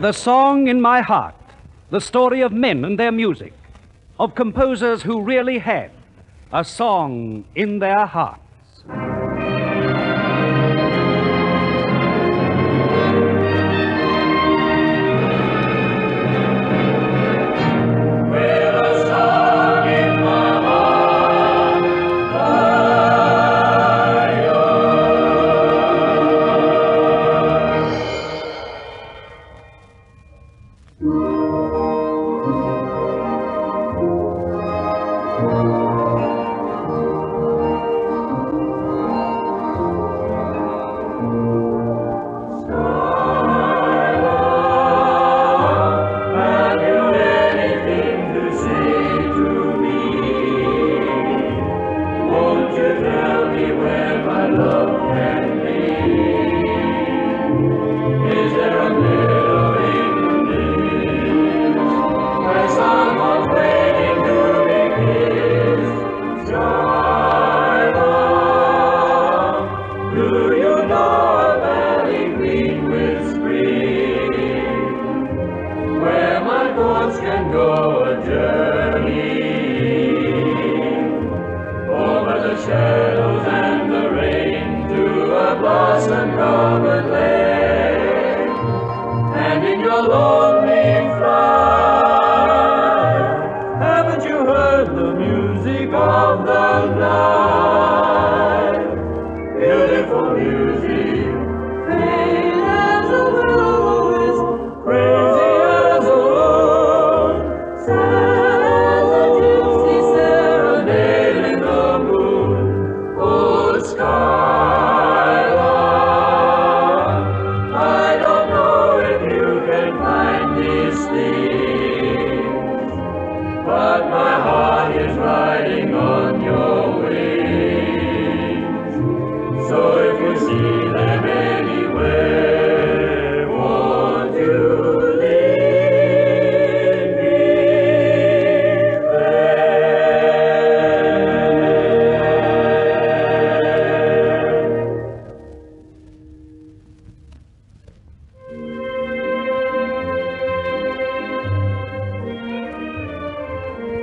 With a song in my heart, the story of men and their music, of composers who really had a song in their hearts.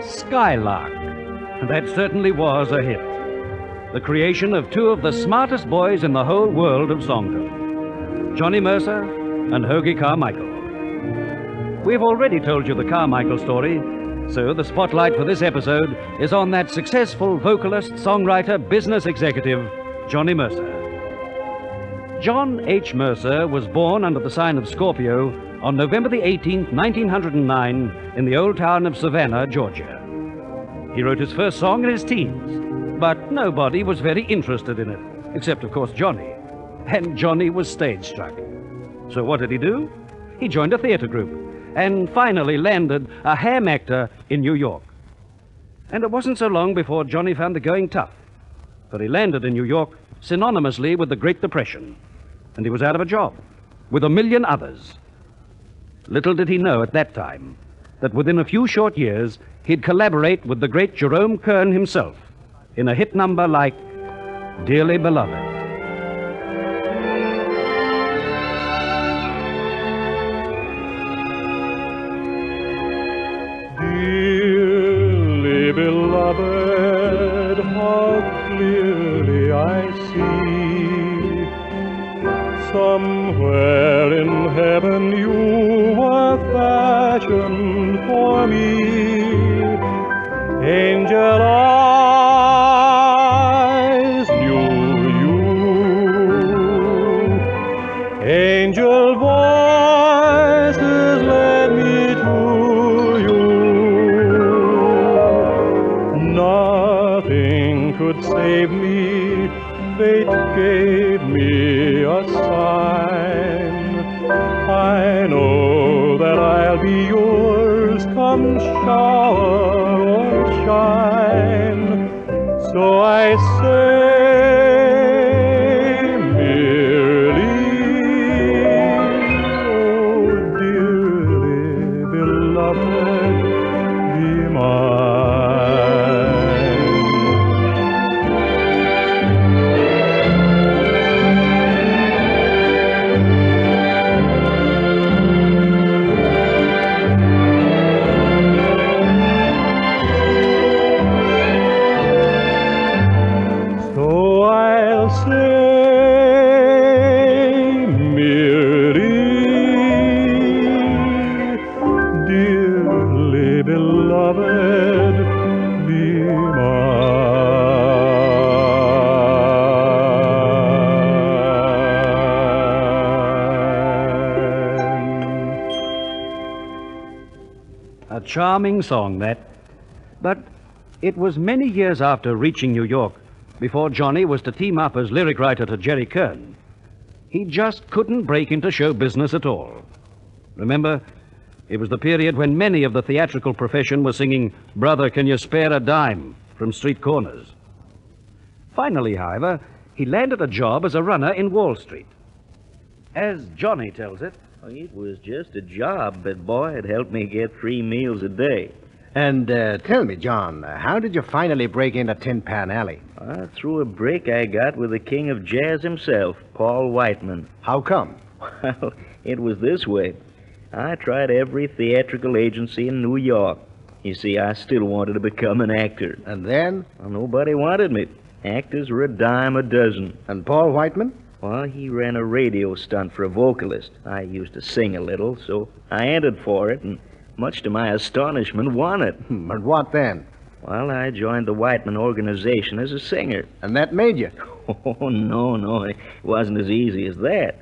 Skylark. That certainly was a hit. The creation of two of the smartest boys in the whole world of songdom, Johnny Mercer and Hoagie Carmichael. We've already told you the Carmichael story, so the spotlight for this episode is on that successful vocalist, songwriter, business executive, Johnny Mercer. John H. Mercer was born under the sign of Scorpio on November the 18th, 1909, in the old town of Savannah, Georgia. He wrote his first song in his teens, but nobody was very interested in it, except, of course, Johnny. And Johnny was stage struck. So what did he do? He joined a theater group and finally landed a ham actor in New York. And it wasn't so long before Johnny found the going tough, for he landed in New York synonymously with the Great Depression, and he was out of a job, with 1 million others. Little did he know at that time that within a few short years, he'd collaborate with the great Jerome Kern himself in a hit number like Dearly Beloved. Dearly beloved, how clearly I see, somewhere in heaven you were fashioned for me. Angel eyes knew you, angel voices led me to you. Nothing could save me, fate gave me a sign. I know that I'll be yours come shower or shine. So I say merely, oh dearly beloved, be mine. charming song, that. But it was many years after reaching New York before Johnny was to team up as lyric writer to Jerry Kern. He just couldn't break into show business at all. Remember, it was the period when many of the theatrical profession were singing, "Brother, can you spare a dime?" from street corners. Finally, however, he landed a job as a runner in Wall Street. As Johnny tells it, It was just a job, but boy, it helped me get 3 meals a day. And tell me, John, how did you finally break into Tin Pan Alley? Through a break I got with the king of jazz himself, Paul Whiteman. How come? Well, it was this way. I tried every theatrical agency in New York. You see, I still wanted to become an actor. And then? Well, nobody wanted me. Actors were a dime a dozen. And Paul Whiteman? Well, he ran a radio stunt for a vocalist. I used to sing a little, so I entered for it, and much to my astonishment, won it. But what then? Well, I joined the Whiteman organization as a singer. And that made you? Oh, no, it wasn't as easy as that.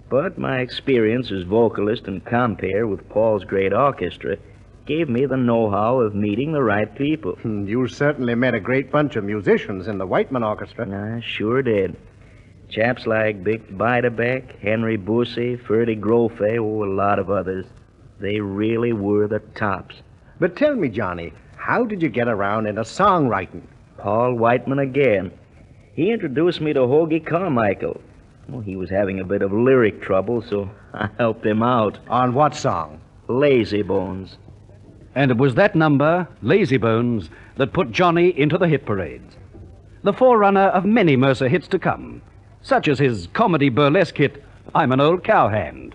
But my experience as vocalist and compere with Paul's great orchestra gave me the know-how of meeting the right people. You certainly met a great bunch of musicians in the Whiteman Orchestra. I sure did. Chaps like Vic Beiderbecke, Henry Bussey, Ferdy Grofé, a lot of others. They really were the tops. But tell me, Johnny, how did you get around into songwriting? Paul Whiteman again. He introduced me to Hoagie Carmichael. Well, he was having a bit of lyric trouble, so I helped him out. On what song? Lazy Bones. and it was that number, Lazy Bones, that put Johnny into the hit parades. The forerunner of many Mercer hits to come, such as his comedy burlesque hit, I'm an Old Cowhand.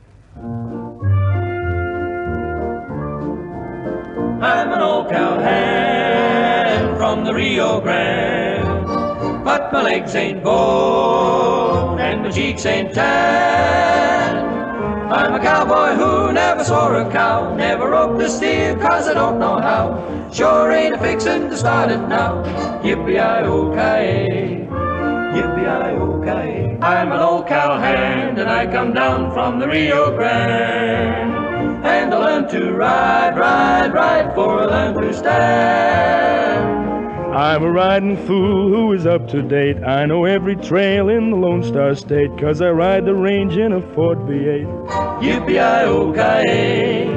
I'm an old cowhand from the Rio Grande, but my legs ain't bone and my cheeks ain't tan. I'm a cowboy who never saw a cow, never roped a steer 'cause I don't know how. Sure ain't a fixin' to start it now. Yippee-i-o-ki-yay, yippee-i-o-ki-yay. I'm an old cowhand and I come down from the Rio Grande. And I learned to ride before I learned to stand. I'm a riding fool who is up to date. I know every trail in the Lone Star State, 'cause I ride the range in a Ford V8. Yippee-i-o-ki-yay,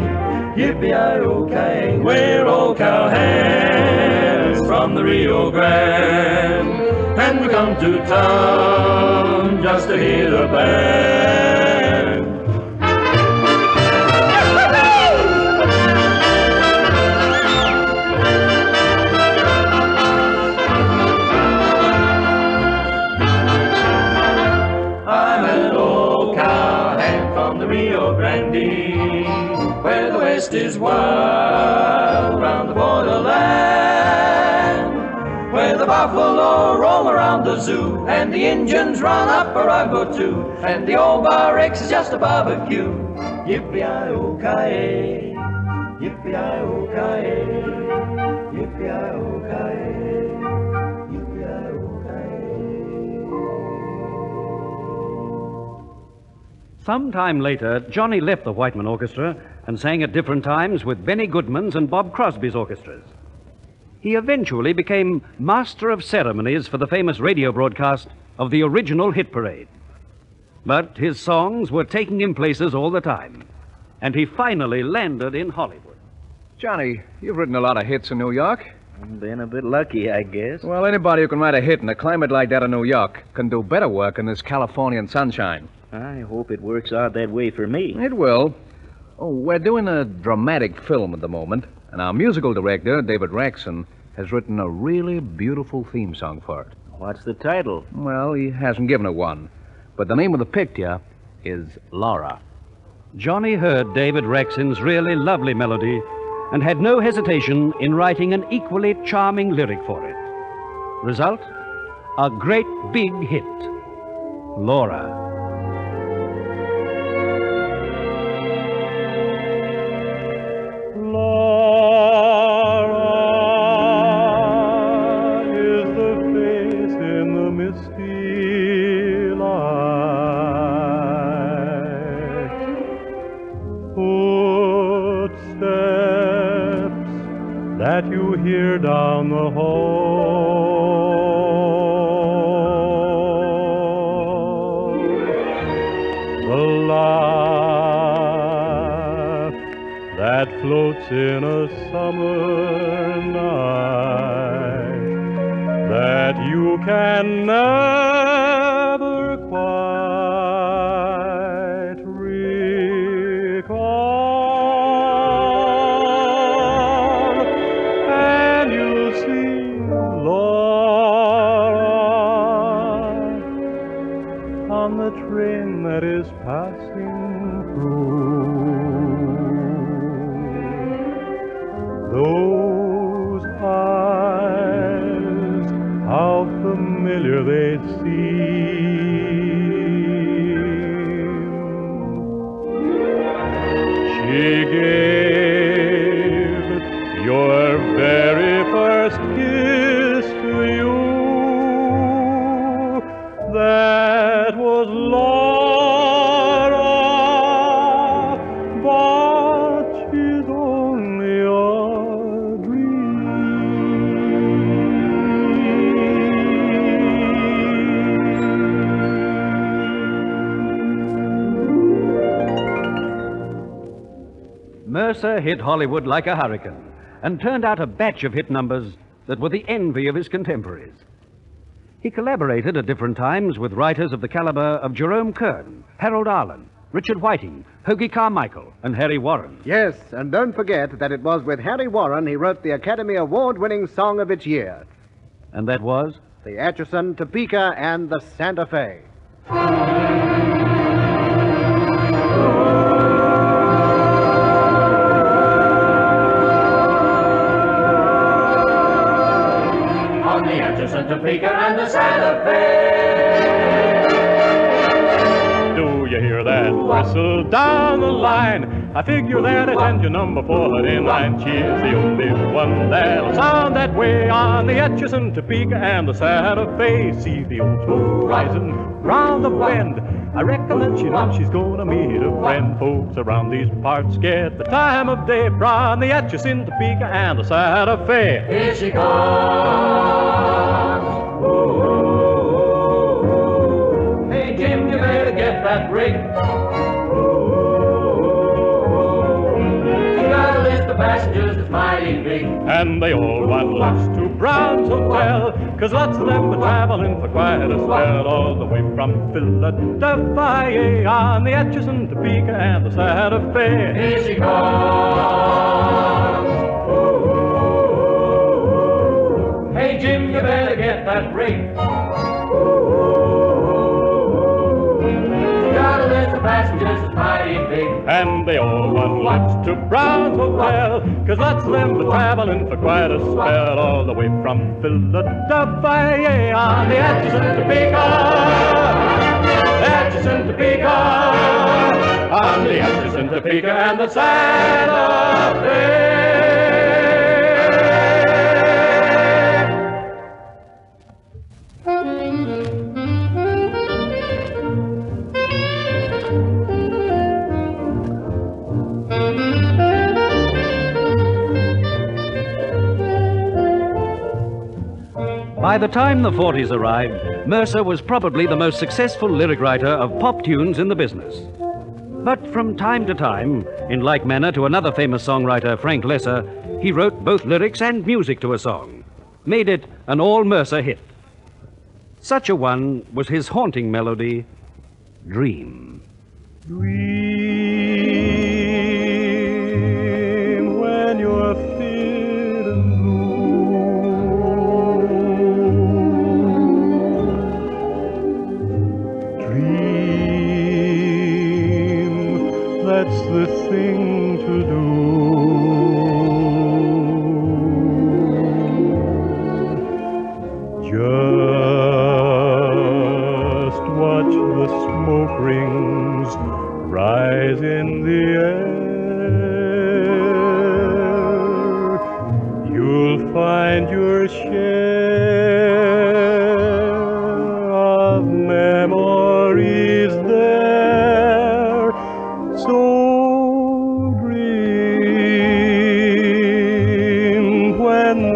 yippee-i-o-ki-yay. We're old cowhands from the Rio Grande, and we come to town just to hear the band. Rio Grande, where the West is wild round the borderland, where the buffalo roam around the zoo, and the Indians run up a rug or two, and the old barracks is just a barbecue. Yippee-i-o-ki-yay, yippee-i-o-ki-yay, yippee-i-o-ki-yay, yippee-i-o-ki-yay. Some time later, Johnny left the Whiteman Orchestra and sang at different times with Benny Goodman's and Bob Crosby's orchestras. He eventually became master of ceremonies for the famous radio broadcast of the original hit parade. But his songs were taking him places all the time, and he finally landed in Hollywood. Johnny, you've written a lot of hits in New York. Been a bit lucky, I guess. Well, anybody who can write a hit in a climate like that in New York can do better work in this Californian sunshine. I hope it works out that way for me. It will. Oh, we're doing a dramatic film at the moment, and our musical director, David Raxon, has written a really beautiful theme song for it. What's the title? Well, he hasn't given it one, but the name of the picture is Laura. Johnny heard David Raxon's really lovely melody and had no hesitation in writing an equally charming lyric for it. Result? A great big hit. Laura. Laura is the face in the misty light. Footsteps hear down the hall. The laugh that floats in a summer night that you can never quite recall. And you'll see Laura on the train that is passing through. Those eyes, how familiar they seem. She gave your very first kiss to you. That was Laura, but she's only a Mercer hit Hollywood like a hurricane and turned out a batch of hit numbers that were the envy of his contemporaries. He collaborated at different times with writers of the caliber of Jerome Kern, Harold Arlen, Richard Whiting, Hoagie Carmichael, and Harry Warren. Yes, and don't forget that it was with Harry Warren he wrote the Academy Award-winning song of its year, And that was? the Atchison, Topeka, and the Santa Fe. On the Atchison, Topeka, and the Santa Fe. Do you hear that whistle down the line? I figure that it's engine number 49. She's the only one that'll sound that way on the Atchison, Topeka, and the Santa Fe. See the old smoke rising round the bend. I reckon that she knows she's gonna meet a friend. Folks around these parts get the time of day from the Atchison, Topeka, and the Santa Fe. Here she comes. Ooh. Hey, Jim, you better get that rig. She got a list of passengers that's mighty big. And they all want lots to Brown's Hotel, 'cause lots of them were traveling for quite a spell, all the way from Philadelphia on the Atchison, Topeka, and the Santa Fe. Here she comes. Ooh. Hey, Jim, you better get that rig. She got a list of passengers that's mighty big. And they all want lots to Brown's Hotel, 'cause lots of them were traveling for quite a spell, all the way from Philadelphia on the Atchison, Topeka, Atchison, Topeka, on the Atchison, Topeka, and the Santa Fe. By the time the 40s arrived, Mercer was probably the most successful lyric writer of pop tunes in the business. But from time to time, in like manner to another famous songwriter, Frank Lesser, he wrote both lyrics and music to a song, made it an all-Mercer hit. Such a one was his haunting melody, Dream. Dream when you're feeling blue. Dream, that's the thing to do. Just watch the smoke rings rise in the air. You'll find your share of memories there. So dream when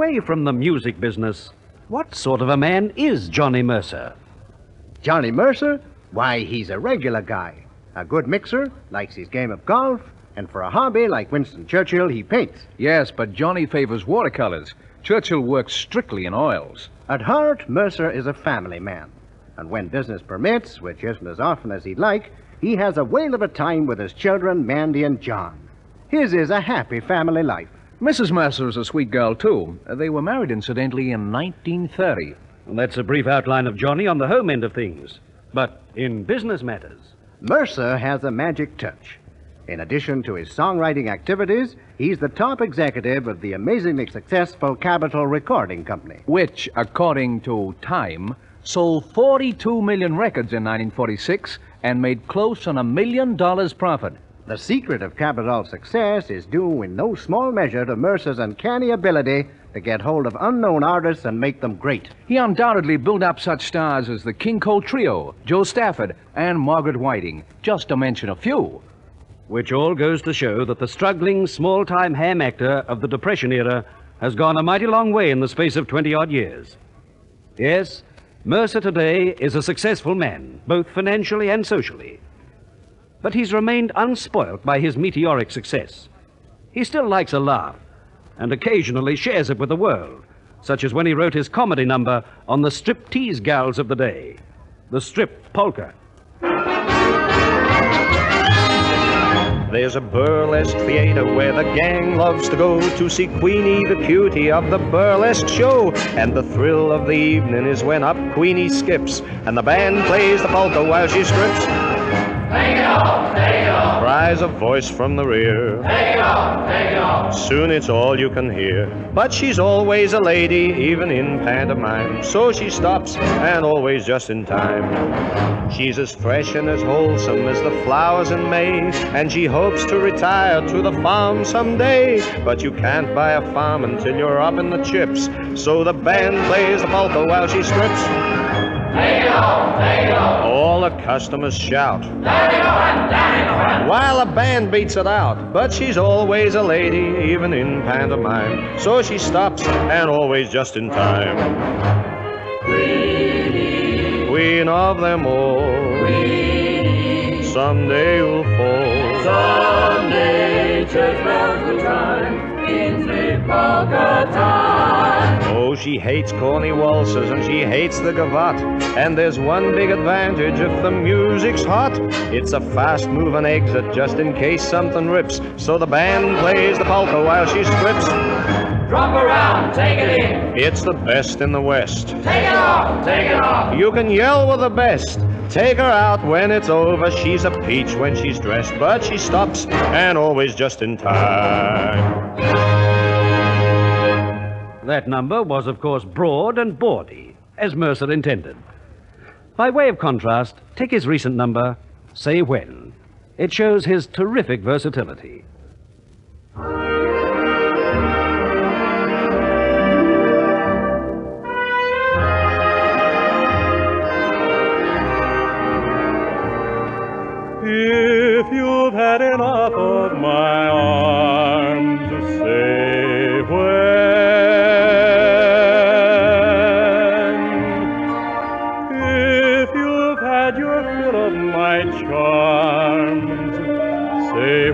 away from the music business, what sort of a man is Johnny Mercer? Johnny Mercer? Why, he's a regular guy. A good mixer, likes his game of golf, and for a hobby like Winston Churchill, he paints. Yes, but Johnny favors watercolors. Churchill works strictly in oils. At heart, Mercer is a family man. And when business permits, which isn't as often as he'd like, he has a whale of a time with his children, Mandy and John. His is a happy family life. Mrs. Mercer is a sweet girl, too. They were married, incidentally, in 1930. Well, that's a brief outline of Johnny on the home end of things. But in business matters... Mercer has a magic touch. In addition to his songwriting activities, he's the top executive of the amazingly successful Capitol Recording Company. Which, according to Time, sold 42 million records in 1946 and made close on $1 million profit. The secret of Capitol's success is due in no small measure to Mercer's uncanny ability to get hold of unknown artists and make them great. He undoubtedly built up such stars as the King Cole Trio, Joe Stafford, and Margaret Whiting, just to mention a few. Which all goes to show that the struggling, small-time ham actor of the Depression era has gone a mighty long way in the space of 20-odd years. Yes, Mercer today is a successful man, both financially and socially. But he's remained unspoilt by his meteoric success. He still likes a laugh, and occasionally shares it with the world, such as when he wrote his comedy number on the striptease gals of the day, the strip polka. There's a burlesque theater where the gang loves to go to see Queenie, the cutie of the burlesque show. And the thrill of the evening is when up Queenie skips, and the band plays the polka while she strips. Take it off, take it off. Cries a voice from the rear. Take it off, take it off. Soon it's all you can hear. But she's always a lady, even in pantomime. So she stops, and always just in time. She's as fresh and as wholesome as the flowers in May, and she hopes to retire to the farm someday. But you can't buy a farm until you're up in the chips. So the band plays the polka while she strips. Take it off, take it off. All the customers shout, Down in the front, down in the front. while the band beats it out. But she's always a lady, even in pantomime. So she stops, and always just in time. Queenie, Queen of them all, Queenie. someday you'll fall. Someday church bells will chime in the polka time. Oh, she hates corny waltzes and she hates the gavotte. And there's one big advantage if the music's hot. It's a fast-moving exit just in case something rips. So the band plays the polka while she strips. Drop around, take it in. It's the best in the West. Take it off, take it off. You can yell with the best. Take her out when it's over. She's a peach when she's dressed, but she stops, and always just in time. That number was, of course, broad and bawdy, as Mercer intended. By way of contrast, take his recent number, Say When. It shows his terrific versatility. If you've had enough of my arms, say when. If you've had your fill of my charms, say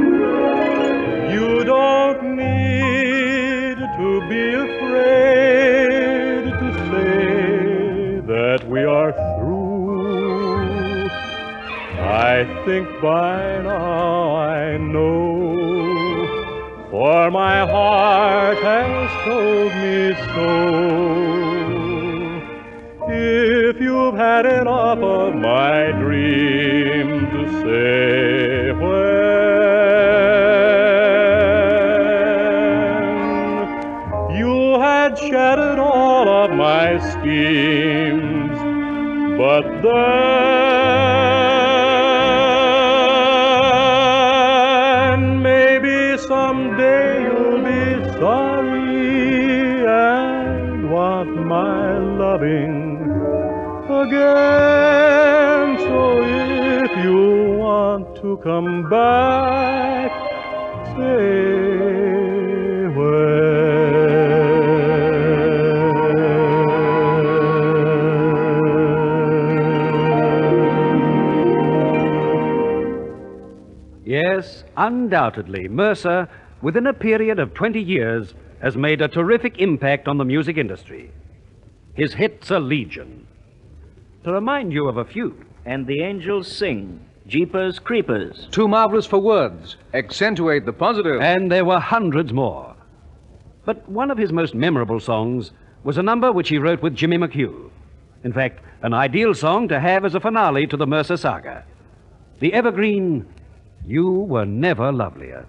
when. You don't need to be afraid to say that we are through. I think by now I know, for my heart has told me so. If you've had enough of my dreams, say when. You had shattered all of my schemes, but then maybe someday you'll be sorry and want my loving again. So if you want to come back, say Yes, undoubtedly, Mercer, within a period of 20 years, has made a terrific impact on the music industry. His hits are legion. To remind you of a few. And the angels sing, Jeepers Creepers. Too marvelous for words. Accentuate the positive. And there were hundreds more. But one of his most memorable songs was a number which he wrote with Jimmy McHugh. In fact, an ideal song to have as a finale to the Mercer saga. The evergreen, You Were Never Lovelier.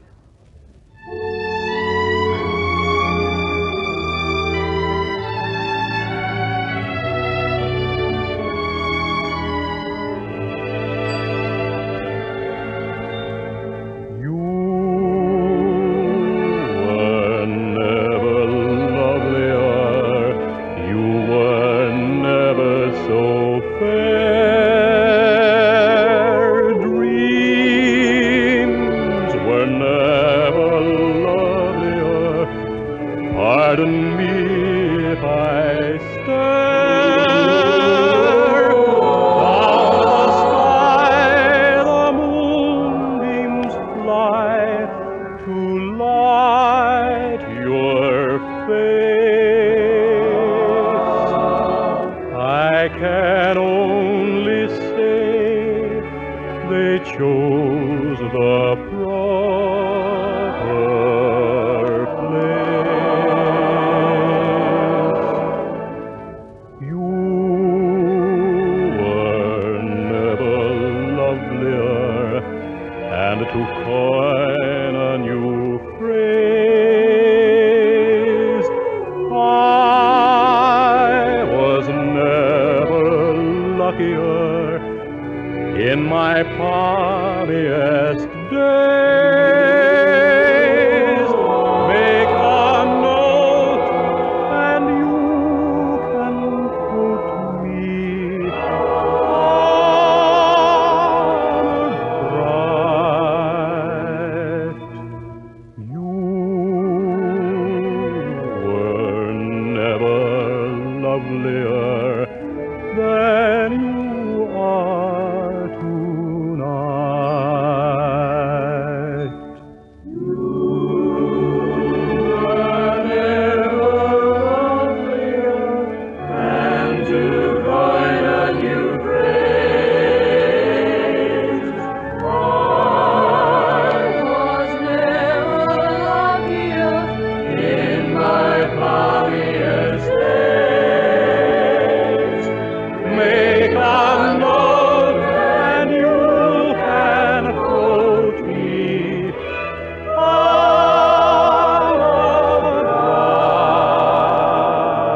Pardon me if I stare down the sky, the moonbeams fly to light your face. I can only say they chose the proper place. And to coin a new phrase, I was never luckier in my palmiest days. Make a note and you can quote me lovelier than you are tonight. You were never lovelier than to coin a new phrase. I was never luckier in my palmiest days. Make a note and you can quote me.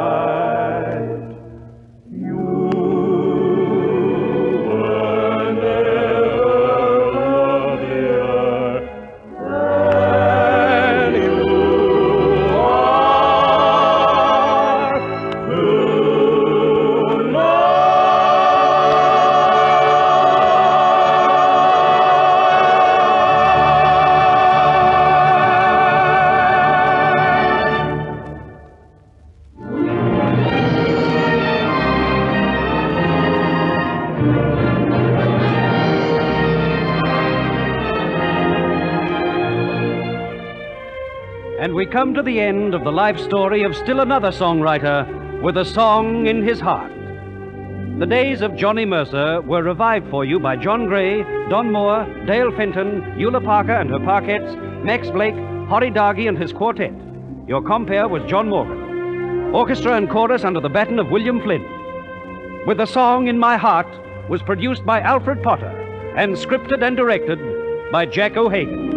Alright. You were never lovelier than you are And we come to the end of the life story of still another songwriter with a song in his heart. The days of Johnny Mercer were revived for you by John Gray, Don Moore, Dale Fenton, Eula Parker and her Parkettes, Max Blake, Horry Dargy and his quartet. Your compere was John Morgan. Orchestra and chorus under the baton of William Flynn. With the Song in My Heart was produced by Alfred Potter and scripted and directed by Jack O'Hagan.